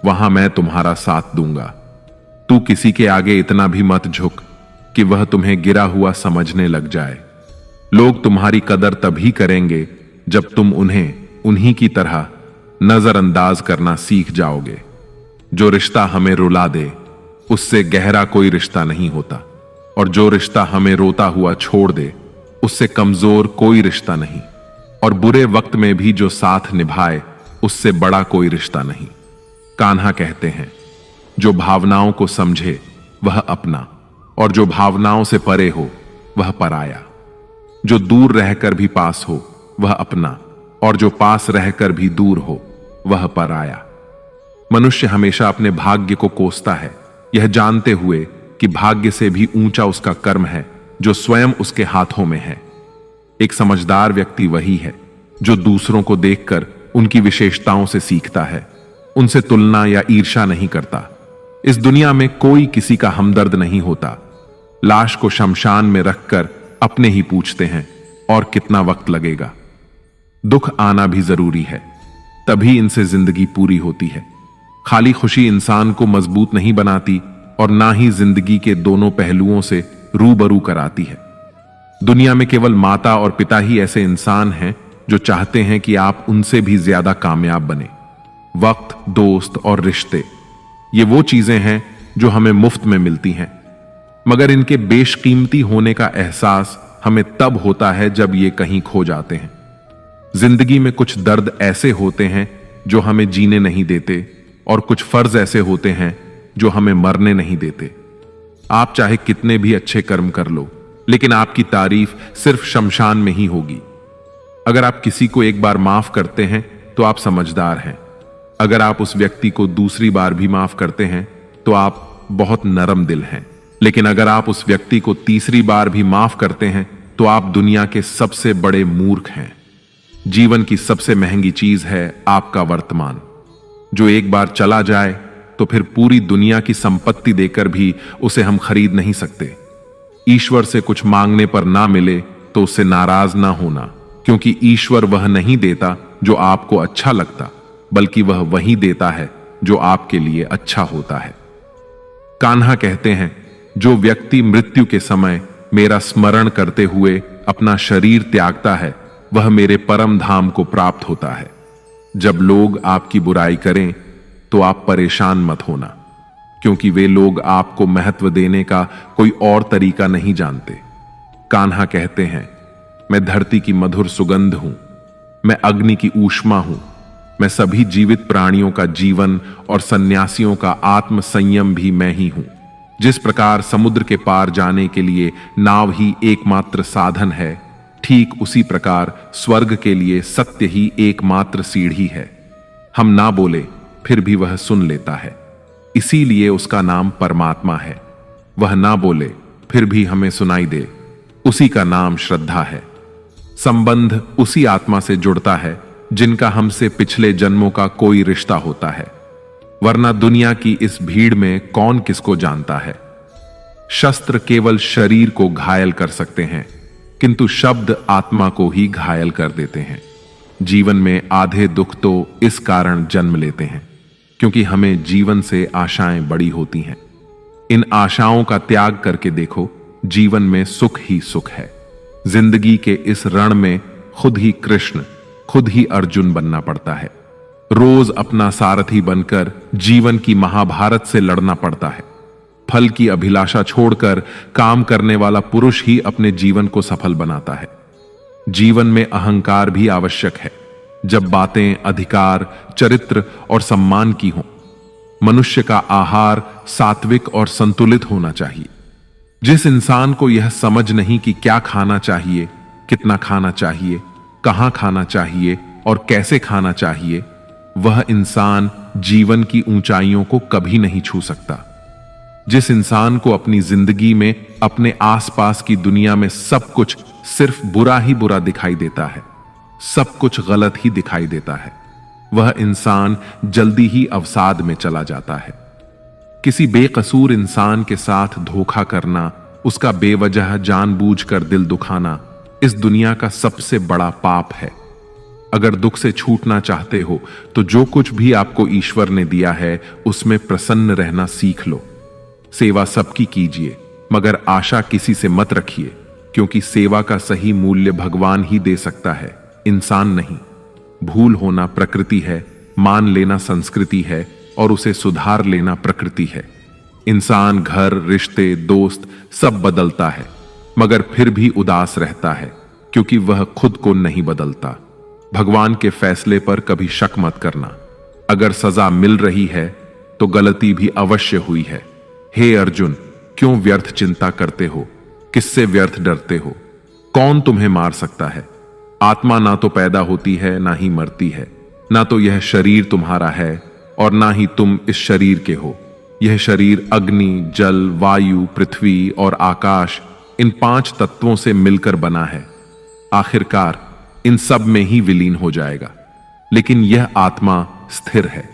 वहां मैं तुम्हारा साथ दूंगा। तू किसी के आगे इतना भी मत झुक कि वह तुम्हें गिरा हुआ समझने लग जाए। लोग तुम्हारी कदर तभी करेंगे जब तुम उन्हें उन्हीं की तरह नजरअंदाज करना सीख जाओगे। जो रिश्ता हमें रुला दे उससे गहरा कोई रिश्ता नहीं होता, और जो रिश्ता हमें रोता हुआ छोड़ दे उससे कमजोर कोई रिश्ता नहीं, और बुरे वक्त में भी जो साथ निभाए उससे बड़ा कोई रिश्ता नहीं। कान्हा कहते हैं, जो भावनाओं को समझे वह अपना, और जो भावनाओं से परे हो वह पराया। जो दूर रहकर भी पास हो वह अपना, और जो पास रहकर भी दूर हो वह पराया। मनुष्य हमेशा अपने भाग्य को कोसता है, यह जानते हुए कि भाग्य से भी ऊंचा उसका कर्म है जो स्वयं उसके हाथों में है। एक समझदार व्यक्ति वही है जो दूसरों को देखकर उनकी विशेषताओं से सीखता है, उनसे तुलना या ईर्ष्या नहीं करता। इस दुनिया में कोई किसी का हमदर्द नहीं होता। लाश को शमशान में रखकर अपने ही पूछते हैं, और कितना वक्त लगेगा। दुख आना भी जरूरी है, तभी इनसे जिंदगी पूरी होती है। खाली खुशी इंसान को मजबूत नहीं बनाती, और ना ही जिंदगी के दोनों पहलुओं से रूबरू कराती है। दुनिया में केवल माता और पिता ही ऐसे इंसान हैं जो चाहते हैं कि आप उनसे भी ज्यादा कामयाब बने। वक्त, दोस्त और रिश्ते, ये वो चीजें हैं जो हमें मुफ्त में मिलती हैं, मगर इनके बेशकीमती होने का एहसास हमें तब होता है जब ये कहीं खो जाते हैं। जिंदगी में कुछ दर्द ऐसे होते हैं जो हमें जीने नहीं देते, और कुछ फर्ज ऐसे होते हैं जो हमें मरने नहीं देते। आप चाहे कितने भी अच्छे कर्म कर लो, लेकिन आपकी तारीफ सिर्फ शमशान में ही होगी। अगर आप किसी को एक बार माफ करते हैं तो आप समझदार हैं। अगर आप उस व्यक्ति को दूसरी बार भी माफ करते हैं तो आप बहुत नरम दिल हैं। लेकिन अगर आप उस व्यक्ति को तीसरी बार भी माफ करते हैं तो आप दुनिया के सबसे बड़े मूर्ख हैं। जीवन की सबसे महंगी चीज है आपका वर्तमान, जो एक बार चला जाए तो फिर पूरी दुनिया की संपत्ति देकर भी उसे हम खरीद नहीं सकते। ईश्वर से कुछ मांगने पर ना मिले तो उससे नाराज ना होना, क्योंकि ईश्वर वह नहीं देता जो आपको अच्छा लगता, बल्कि वह वही देता है जो आपके लिए अच्छा होता है। कान्हा कहते हैं, जो व्यक्ति मृत्यु के समय मेरा स्मरण करते हुए अपना शरीर त्यागता है, वह मेरे परम धाम को प्राप्त होता है। जब लोग आपकी बुराई करें तो आप परेशान मत होना, क्योंकि वे लोग आपको महत्व देने का कोई और तरीका नहीं जानते। कान्हा कहते हैं, मैं धरती की मधुर सुगंध हूं, मैं अग्नि की ऊष्मा हूं, मैं सभी जीवित प्राणियों का जीवन और सन्यासियों का आत्म संयम भी मैं ही हूं। जिस प्रकार समुद्र के पार जाने के लिए नाव ही एकमात्र साधन है, ठीक उसी प्रकार स्वर्ग के लिए सत्य ही एकमात्र सीढ़ी है। हम ना बोले फिर भी वह सुन लेता है, इसीलिए उसका नाम परमात्मा है। वह ना बोले फिर भी हमें सुनाई दे, उसी का नाम श्रद्धा है। संबंध उसी आत्मा से जुड़ता है जिनका हमसे पिछले जन्मों का कोई रिश्ता होता है, वरना दुनिया की इस भीड़ में कौन किसको जानता है। शस्त्र केवल शरीर को घायल कर सकते हैं, किंतु शब्द आत्मा को ही घायल कर देते हैं। जीवन में आधे दुख तो इस कारण जन्म लेते हैं क्योंकि हमें जीवन से आशाएं बड़ी होती हैं। इन आशाओं का त्याग करके देखो, जीवन में सुख ही सुख है। जिंदगी के इस रण में खुद ही कृष्ण, खुद ही अर्जुन बनना पड़ता है। रोज अपना सारथी बनकर जीवन की महाभारत से लड़ना पड़ता है। फल की अभिलाषा छोड़कर काम करने वाला पुरुष ही अपने जीवन को सफल बनाता है। जीवन में अहंकार भी आवश्यक है, जब बातें अधिकार, चरित्र और सम्मान की हों। मनुष्य का आहार सात्विक और संतुलित होना चाहिए। जिस इंसान को यह समझ नहीं कि क्या खाना चाहिए, कितना खाना चाहिए, कहां खाना चाहिए और कैसे खाना चाहिए, वह इंसान जीवन की ऊंचाइयों को कभी नहीं छू सकता। जिस इंसान को अपनी जिंदगी में अपने आसपास की दुनिया में सब कुछ सिर्फ बुरा ही बुरा दिखाई देता है, सब कुछ गलत ही दिखाई देता है, वह इंसान जल्दी ही अवसाद में चला जाता है। किसी बेकसूर इंसान के साथ धोखा करना, उसका बेवजह जानबूझकर दिल दुखाना इस दुनिया का सबसे बड़ा पाप है। अगर दुख से छूटना चाहते हो तो जो कुछ भी आपको ईश्वर ने दिया है उसमें प्रसन्न रहना सीख लो। सेवा सबकी कीजिए, मगर आशा किसी से मत रखिए, क्योंकि सेवा का सही मूल्य भगवान ही दे सकता है, इंसान नहीं। भूल होना प्रकृति है, मान लेना संस्कृति है और उसे सुधार लेना प्रकृति है। इंसान घर, रिश्ते, दोस्त सब बदलता है, मगर फिर भी उदास रहता है, क्योंकि वह खुद को नहीं बदलता। भगवान के फैसले पर कभी शक मत करना। अगर सजा मिल रही है तो गलती भी अवश्य हुई है। हे अर्जुन, क्यों व्यर्थ चिंता करते हो? किससे व्यर्थ डरते हो? कौन तुम्हें मार सकता है? आत्मा ना तो पैदा होती है, ना ही मरती है। ना तो यह शरीर तुम्हारा है और ना ही तुम इस शरीर के हो। यह शरीर अग्नि, जल, वायु, पृथ्वी और आकाश, इन 5 तत्वों से मिलकर बना है। आखिरकार इन सब में ही विलीन हो जाएगा। लेकिन यह आत्मा स्थिर है।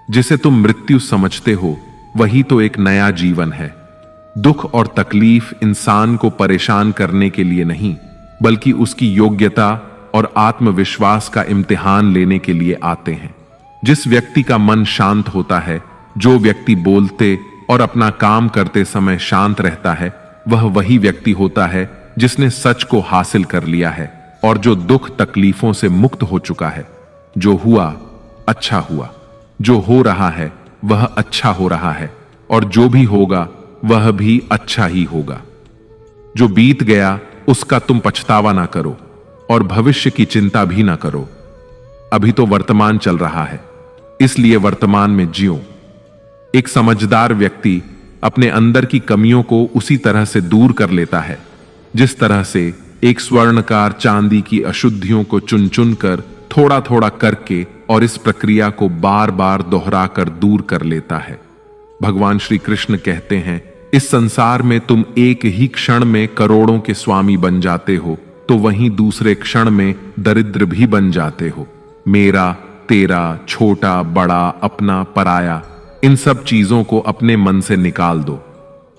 जिसे तुम मृत्यु समझते हो वही तो एक नया जीवन है। दुख और तकलीफ इंसान को परेशान करने के लिए नहीं, बल्कि उसकी योग्यता और आत्मविश्वास का इम्तिहान लेने के लिए आते हैं। जिस व्यक्ति का मन शांत होता है, जो व्यक्ति बोलते और अपना काम करते समय शांत रहता है, वह वही व्यक्ति होता है जिसने सच को हासिल कर लिया है और जो दुख तकलीफों से मुक्त हो चुका है। जो हुआ अच्छा हुआ, जो हो रहा है वह अच्छा हो रहा है और जो भी होगा वह भी अच्छा ही होगा। जो बीत गया उसका तुम पछतावा ना करो और भविष्य की चिंता भी ना करो। अभी तो वर्तमान चल रहा है, इसलिए वर्तमान में जियो। एक समझदार व्यक्ति अपने अंदर की कमियों को उसी तरह से दूर कर लेता है जिस तरह से एक स्वर्णकार चांदी की अशुद्धियों को चुन चुन कर थोड़ा थोड़ा करके और इस प्रक्रिया को बार बार दोहराकर दूर कर लेता है। भगवान श्री कृष्ण कहते हैं, इस संसार में तुम एक ही क्षण में करोड़ों के स्वामी बन जाते हो तो वहीं दूसरे क्षण में दरिद्र भी बन जाते हो। मेरा, तेरा, छोटा, बड़ा, अपना, पराया, इन सब चीजों को अपने मन से निकाल दो,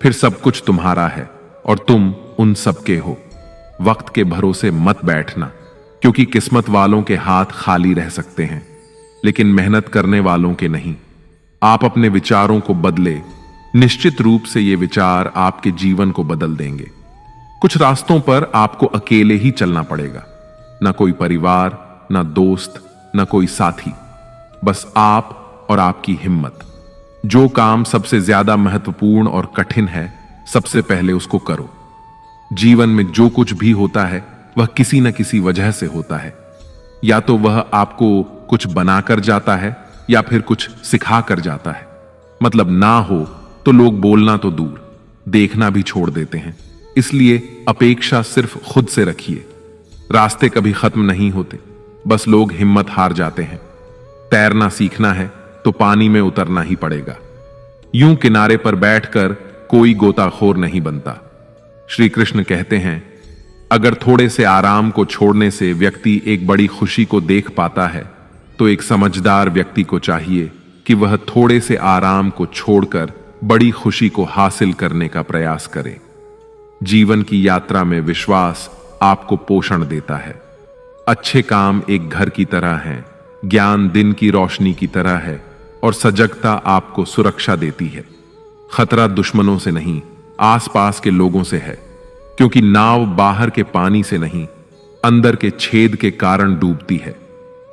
फिर सब कुछ तुम्हारा है और तुम उन सब के हो। वक्त के भरोसे मत बैठना, क्योंकि किस्मत वालों के हाथ खाली रह सकते हैं, लेकिन मेहनत करने वालों के नहीं। आप अपने विचारों को बदले, निश्चित रूप से ये विचार आपके जीवन को बदल देंगे। कुछ रास्तों पर आपको अकेले ही चलना पड़ेगा, ना कोई परिवार, ना दोस्त, ना कोई साथी, बस आप और आपकी हिम्मत। जो काम सबसे ज्यादा महत्वपूर्ण और कठिन है, सबसे पहले उसको करो। जीवन में जो कुछ भी होता है वह किसी न किसी वजह से होता है। या तो वह आपको कुछ बनाकर जाता है या फिर कुछ सिखा कर जाता है। मतलब ना हो तो लोग बोलना तो दूर, देखना भी छोड़ देते हैं। इसलिए अपेक्षा सिर्फ खुद से रखिए। रास्ते कभी खत्म नहीं होते, बस लोग हिम्मत हार जाते हैं। तैरना सीखना है तो पानी में उतरना ही पड़ेगा। यूं किनारे पर बैठकर कोई गोताखोर नहीं बनता। श्री कृष्ण कहते हैं, अगर थोड़े से आराम को छोड़ने से व्यक्ति एक बड़ी खुशी को देख पाता है, तो एक समझदार व्यक्ति को चाहिए कि वह थोड़े से आराम को छोड़कर बड़ी खुशी को हासिल करने का प्रयास करे। जीवन की यात्रा में विश्वास आपको पोषण देता है। अच्छे काम एक घर की तरह हैं, ज्ञान दिन की रोशनी की तरह है और सजगता आपको सुरक्षा देती है। खतरा दुश्मनों से नहीं, आसपास के लोगों से है, क्योंकि नाव बाहर के पानी से नहीं, अंदर के छेद के कारण डूबती है।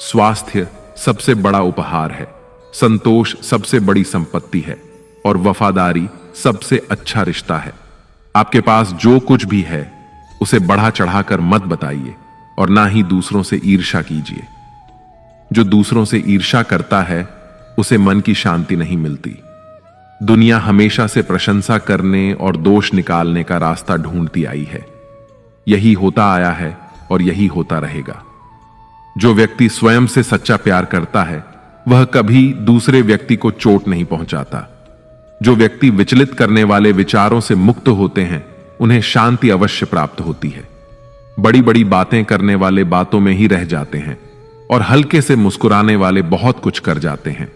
स्वास्थ्य सबसे बड़ा उपहार है, संतोष सबसे बड़ी संपत्ति है और वफादारी सबसे अच्छा रिश्ता है। आपके पास जो कुछ भी है उसे बढ़ा चढ़ाकर मत बताइए और ना ही दूसरों से ईर्ष्या कीजिए। जो दूसरों से ईर्ष्या करता है उसे मन की शांति नहीं मिलती। दुनिया हमेशा से प्रशंसा करने और दोष निकालने का रास्ता ढूंढती आई है। यही होता आया है और यही होता रहेगा। जो व्यक्ति स्वयं से सच्चा प्यार करता है वह कभी दूसरे व्यक्ति को चोट नहीं पहुंचाता। जो व्यक्ति विचलित करने वाले विचारों से मुक्त होते हैं उन्हें शांति अवश्य प्राप्त होती है। बड़ी बड़ी बातें करने वाले बातों में ही रह जाते हैं और हल्के से मुस्कुराने वाले बहुत कुछ कर जाते हैं।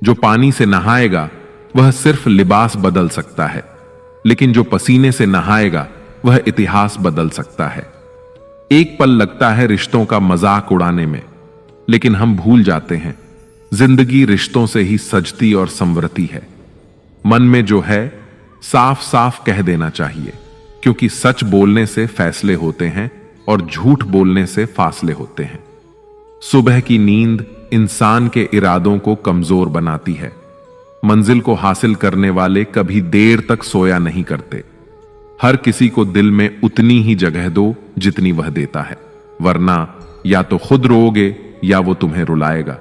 जो पानी से नहाएगा वह सिर्फ लिबास बदल सकता है, लेकिन जो पसीने से नहाएगा वह इतिहास बदल सकता है। एक पल लगता है रिश्तों का मजाक उड़ाने में, लेकिन हम भूल जाते हैं जिंदगी रिश्तों से ही सजती और संवरती है। मन में जो है साफ साफ कह देना चाहिए, क्योंकि सच बोलने से फैसले होते हैं और झूठ बोलने से फासले होते हैं। सुबह की नींद इंसान के इरादों को कमजोर बनाती है। मंजिल को हासिल करने वाले कभी देर तक सोया नहीं करते। हर किसी को दिल में उतनी ही जगह दो जितनी वह देता है, वरना या तो खुद रोओगे या वो तुम्हें रुलाएगा।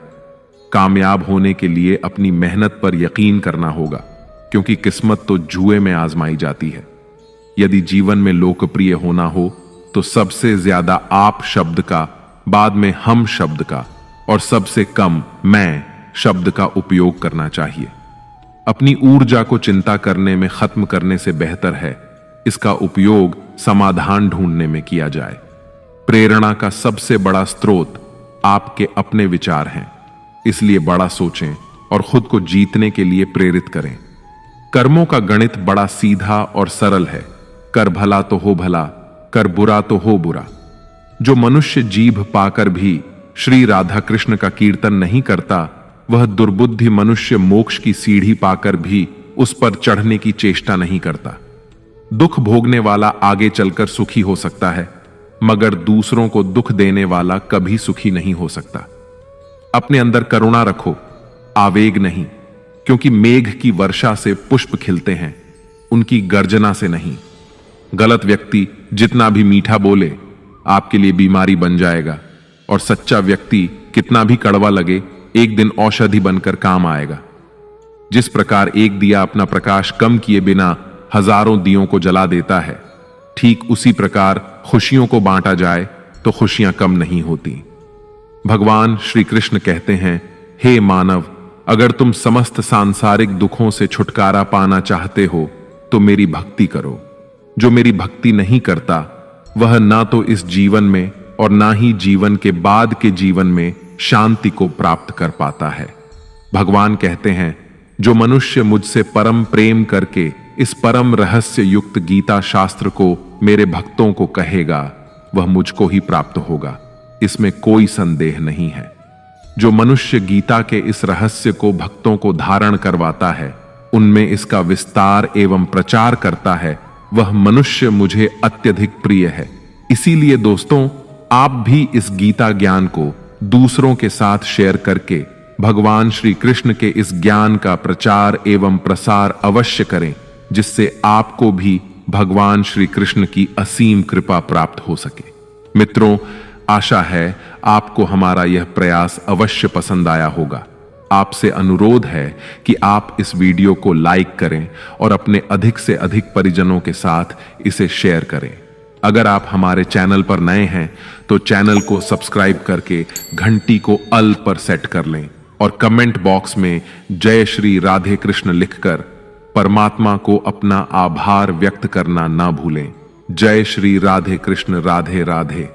कामयाब होने के लिए अपनी मेहनत पर यकीन करना होगा, क्योंकि किस्मत तो जुए में आजमाई जाती है। यदि जीवन में लोकप्रिय होना हो तो सबसे ज्यादा आप शब्द का, बाद में हम शब्द का और सबसे कम मैं शब्द का उपयोग करना चाहिए। अपनी ऊर्जा को चिंता करने में खत्म करने से बेहतर है इसका उपयोग समाधान ढूंढने में किया जाए। प्रेरणा का सबसे बड़ा स्रोत आपके अपने विचार हैं, इसलिए बड़ा सोचें और खुद को जीतने के लिए प्रेरित करें। कर्मों का गणित बड़ा सीधा और सरल है। कर भला तो हो भला, कर बुरा तो हो बुरा। जो मनुष्य जीभ पाकर भी श्री राधा कृष्ण का कीर्तन नहीं करता, वह दुर्बुद्धि मनुष्य मोक्ष की सीढ़ी पाकर भी उस पर चढ़ने की चेष्टा नहीं करता। दुख भोगने वाला आगे चलकर सुखी हो सकता है, मगर दूसरों को दुख देने वाला कभी सुखी नहीं हो सकता। अपने अंदर करुणा रखो, आवेग नहीं, क्योंकि मेघ की वर्षा से पुष्प खिलते हैं, उनकी गर्जना से नहीं। गलत व्यक्ति जितना भी मीठा बोले आपके लिए बीमारी बन जाएगा, और सच्चा व्यक्ति कितना भी कड़वा लगे एक दिन औषधि बनकर काम आएगा। जिस प्रकार एक दिया अपना प्रकाश कम किए बिना हजारों दियों को जला देता है, ठीक उसी प्रकार खुशियों को बांटा जाए तो खुशियां कम नहीं होती। भगवान श्री कृष्ण कहते हैं, हे मानव, अगर तुम समस्त सांसारिक दुखों से छुटकारा पाना चाहते हो तो मेरी भक्ति करो। जो मेरी भक्ति नहीं करता वह ना तो इस जीवन में और ना ही जीवन के बाद के जीवन में शांति को प्राप्त कर पाता है। भगवान कहते हैं, जो मनुष्य मुझसे परम प्रेम करके इस परम रहस्य युक्त गीता शास्त्र को मेरे भक्तों को कहेगा, वह मुझको ही प्राप्त होगा, इसमें कोई संदेह नहीं है। जो मनुष्य गीता के इस रहस्य को भक्तों को धारण करवाता है, उनमें इसका विस्तार एवं प्रचार करता है, वह मनुष्य मुझे अत्यधिक प्रिय है। इसीलिए दोस्तों, आप भी इस गीता ज्ञान को दूसरों के साथ शेयर करके भगवान श्री कृष्ण के इस ज्ञान का प्रचार एवं प्रसार अवश्य करें, जिससे आपको भी भगवान श्री कृष्ण की असीम कृपा प्राप्त हो सके। मित्रों, आशा है आपको हमारा यह प्रयास अवश्य पसंद आया होगा। आपसे अनुरोध है कि आप इस वीडियो को लाइक करें और अपने अधिक से अधिक परिजनों के साथ इसे शेयर करें। अगर आप हमारे चैनल पर नए हैं तो चैनल को सब्सक्राइब करके घंटी को ऑल पर सेट कर लें और कमेंट बॉक्स में जय श्री राधे कृष्ण लिखकर परमात्मा को अपना आभार व्यक्त करना ना भूलें। जय श्री राधे कृष्ण, राधे राधे।